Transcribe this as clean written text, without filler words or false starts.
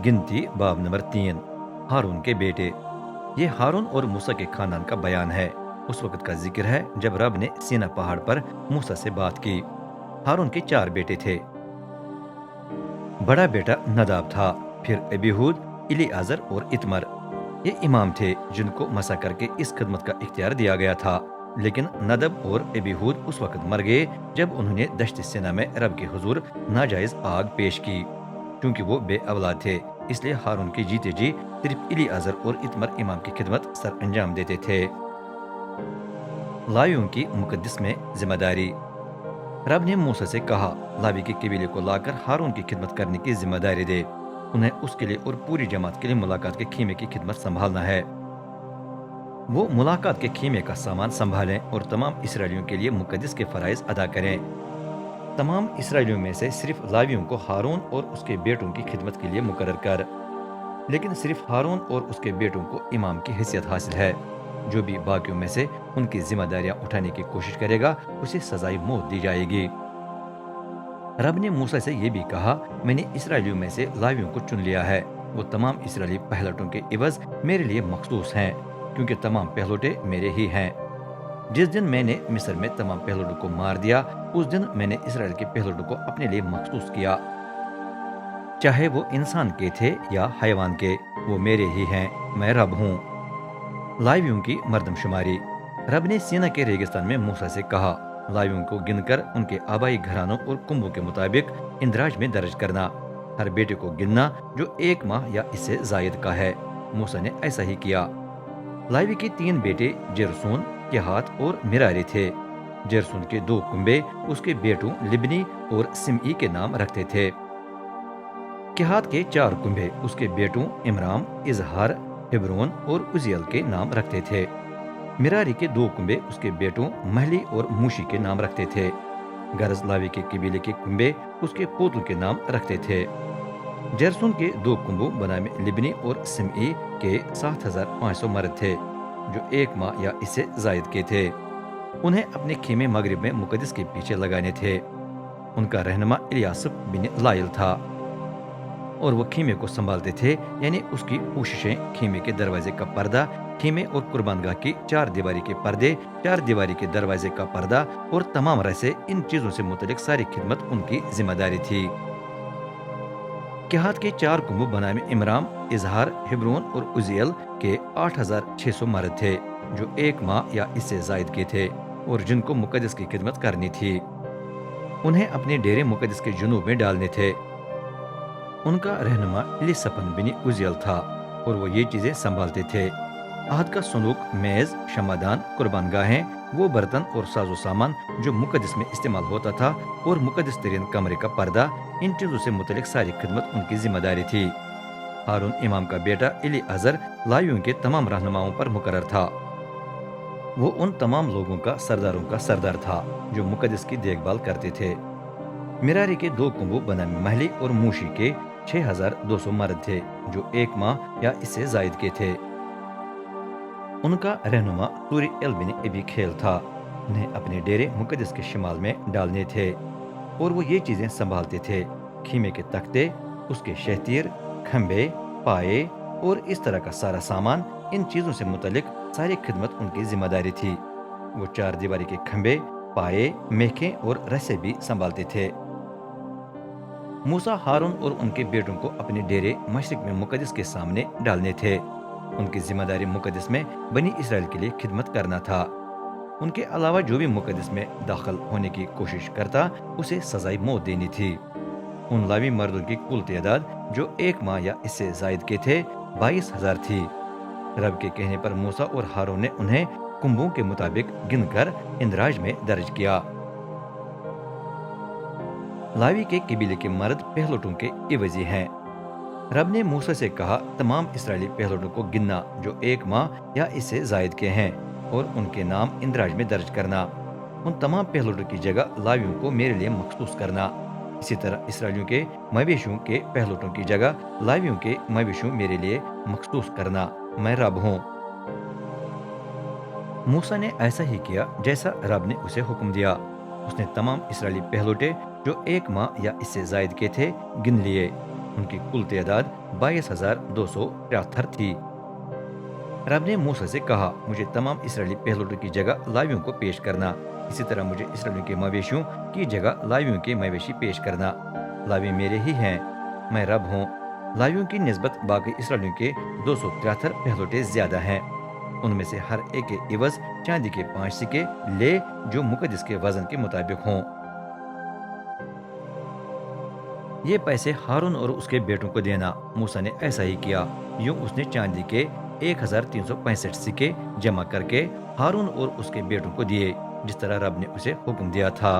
گنتی باب نمبر 3، ہارون کے بیٹے۔ یہ ہارون اور موسیٰ کے خاندان کا بیان ہے۔ اس وقت کا ذکر ہے جب رب نے سینا پہاڑ پر موسیٰ سے بات کی۔ ہارون کے 4 بیٹے تھے۔ بڑا بیٹا نداب تھا، پھر ابیہود، الیعازر اور اتمر۔ یہ امام تھے جن کو مسح کر کے اس خدمت کا اختیار دیا گیا تھا، لیکن ندب اور ابیہود اس وقت مر گئے جب انہوں نے دشت سینا میں رب کے حضور ناجائز آگ پیش کی۔ کیونکہ وہ بے اولاد تھے، اس لیے ہارون کے جیتے جی صرف الیعازر اور اتمر امام کی خدمت سر انجام دیتے تھے۔ لاویوں کی مقدس میں ذمہ داری۔ رب نے موسیٰ سے کہا، لاوی کے قبیلے کو لا کر ہارون کی خدمت کرنے کی ذمہ داری دے۔ انہیں اس کے لیے اور پوری جماعت کے لیے ملاقات کے خیمے کی خدمت سنبھالنا ہے۔ وہ ملاقات کے خیمے کا سامان سنبھالیں اور تمام اسرائیلیوں کے لیے مقدس کے فرائض ادا کریں۔ تمام اسرائیلیوں میں سے صرف لاویوں کو ہارون اور اس کے بیٹوں کی خدمت کے لیے مقرر کر، لیکن صرف ہارون اور اس کے بیٹوں کو امام کی حیثیت حاصل ہے۔ جو بھی باقیوں میں سے ان کی ذمہ داریاں اٹھانے کی کوشش کرے گا اسے سزائے موت دی جائے گی۔ رب نے موسیٰ سے یہ بھی کہا، میں نے اسرائیلیوں میں سے لاویوں کو چن لیا ہے۔ وہ تمام اسرائیلی پہلوٹوں کے عوض میرے لیے مخصوص ہیں، کیونکہ تمام پہلوٹے میرے ہی ہیں۔ جس دن میں نے مصر میں تمام پہلوٹوں کو مار دیا، اس دن میں نے اسرائیل کے پہلوٹوں کو اپنے لیے مخصوص کیا، چاہے وہ انسان کے تھے یا حیوان کے، وہ میرے ہی ہیں، میں رب ہوں۔ لاویوں کی مردم شماری۔ رب نے سینا کے ریگستان میں موسیٰ سے کہا، لاویوں کو گن کر ان کے آبائی گھرانوں اور کنبوں کے مطابق اندراج میں درج کرنا، ہر بیٹے کو گننا جو 1 ماہ یا اس سے زائد کا ہے۔ موسیٰ نے ایسا ہی کیا۔ لاوی کے 3 بیٹے جرسون، کہات اور مراری تھے۔ جرسون کے 2 کنبے اس کے بیٹوں لبنی اور سمعی کے نام رکھتے تھے۔ کہات کے 4 کنبے اس کے بیٹوں امرام، اظہار، ہبرون اور عزیل کے نام رکھتے تھے۔ مراری کے 2 کنبے اس کے بیٹوں مہلی اور موشی کے نام رکھتے تھے۔ غرض لاوی کے قبیلے کے کنبے اس کے پوتوں کے نام رکھتے تھے۔ جرسون کے 2 کنبوں بنام لبنی اور سمعی کے 7500 مرد تھے، جو 1 ماہ یا اس سے زائد کے تھے۔ انہیں اپنے خیمے مغرب میں مقدس کے پیچھے لگانے تھے۔ ان کا رہنما الیاسب بن لائل تھا، اور وہ خیمے کو سنبھالتے تھے، یعنی اس کی کوششیں، خیمے کے دروازے کا پردہ، خیمے اور قربان گاہ کی 4 دیواری کے پردے، 4 دیواری کے دروازے کا پردہ اور تمام رسے، ان چیزوں سے متعلق ساری خدمت ان کی ذمہ داری تھی۔ کہات کے 4 کنبوں بنام امرام، اظہار، ہبرون اور عزیل کے 8600 مرد تھے، جو 1 ماہ یا اس سے زائد کے تھے اور جن کو مقدس کی خدمت کرنی تھی۔ انہیں اپنے ڈیرے مقدس کے جنوب میں ڈالنے تھے۔ ان کا رہنما الیسپن بن عزیل تھا، اور وہ یہ چیزیں سنبھالتے تھے: عہد کا صندوق، میز، شمعدان، قربان گاہیں، وہ برتن اور ساز و سامان جو مقدس میں استعمال ہوتا تھا، اور مقدس ترین کمرے کا پردہ، ان چیزوں سے متعلق ساری خدمت ان کی ذمہ داری تھی۔ ہارون امام کا بیٹا الیعازر لاویوں کے تمام رہنماؤں پر مقرر تھا۔ وہ ان تمام لوگوں کا سرداروں کا سردار تھا جو مقدس کی دیکھ بھال کرتے تھے۔ مراری کے 2 کنبوں بنام مہلی اور موشی کے 6200 مرد تھے، جو 1 ماہ یا اس سے زائد کے تھے۔ ان کا رہنما توری بن ابی کھیل تھا۔ انہیں اپنے ڈیرے مقدس کے شمال میں ڈالنے تھے، اور وہ یہ چیزیں سنبھالتے تھے: خیمے کے تختے، اس کے شہتیر، کھمبے، پائے اور اس طرح کا سارا سامان، ان چیزوں سے متعلق ساری خدمت ان کی ذمہ داری تھی۔ وہ 4 دیواری کے کھمبے، پائے، میخیں اور رسے بھی سنبھالتے تھے۔ موسیٰ، ہارون اور ان کے بیٹوں کو اپنے ڈیرے مشرق میں مقدس کے سامنے ڈالنے تھے۔ ان کی ذمہ داری مقدس میں بنی اسرائیل کے لیے خدمت کرنا تھا۔ ان کے علاوہ جو بھی مقدس میں داخل ہونے کی کوشش کرتا اسے سزائے موت دینی تھی۔ ان لاوی مردوں کی کل تعداد جو 1 ماہ یا اس سے زائد کے تھے 22000 تھی۔ رب کے کہنے پر موسیٰ اور ہارون نے انہیں کنبوں کے مطابق گن کر اندراج میں درج کیا۔ لاوی کے قبیلے کے مرد پہلوٹوں کے عوضی ہیں۔ رب نے موسیٰ سے کہا، تمام اسرائیلی پہلوٹوں کو گننا جو 1 ماہ یا اس سے زائد کے ہیں، اور ان کے نام اندراج میں درج کرنا۔ ان تمام پہلوٹوں کی جگہ لاویوں کو میرے لیے مخصوص کرنا۔ اسی طرح اسرائیلیوں کے مویشیوں کے پہلوٹوں کی جگہ لاویوں کے مویشیوں میرے لیے مخصوص کرنا، میں رب ہوں۔ موسیٰ نے ایسا ہی کیا جیسا رب نے اسے حکم دیا۔ اس نے تمام اسرائیلی پہلوٹے جو 1 ماہ یا اس سے زائد کے تھے گن لیے۔ ان کی کل تعداد 22,273 تھی۔ رب نے موسیٰ سے کہا، مجھے تمام اسرائیلی پہلوٹوں کی جگہ لاویوں کو پیش کرنا، اسی طرح مجھے اسرائیلیوں کے مویشیوں کی جگہ لاویوں کے مویشی پیش کرنا۔ لاوی میرے ہی ہیں، میں رب ہوں۔ لاویوں کی نسبت باقی اسرائیلیوں کے 273 پہلوٹے زیادہ ہیں۔ ان میں سے ہر ایک کے عوض چاندی کے 5 سکے لے جو مقدس کے وزن کے مطابق ہوں۔ یہ پیسے ہارون اور اس کے بیٹوں کو دینا۔ موسیٰ نے ایسا ہی کیا، یوں اس نے چاندی کے 1365 سکے جمع کر کے ہارون اور اس کے بیٹوں کو دیے، جس طرح رب نے اسے حکم دیا تھا۔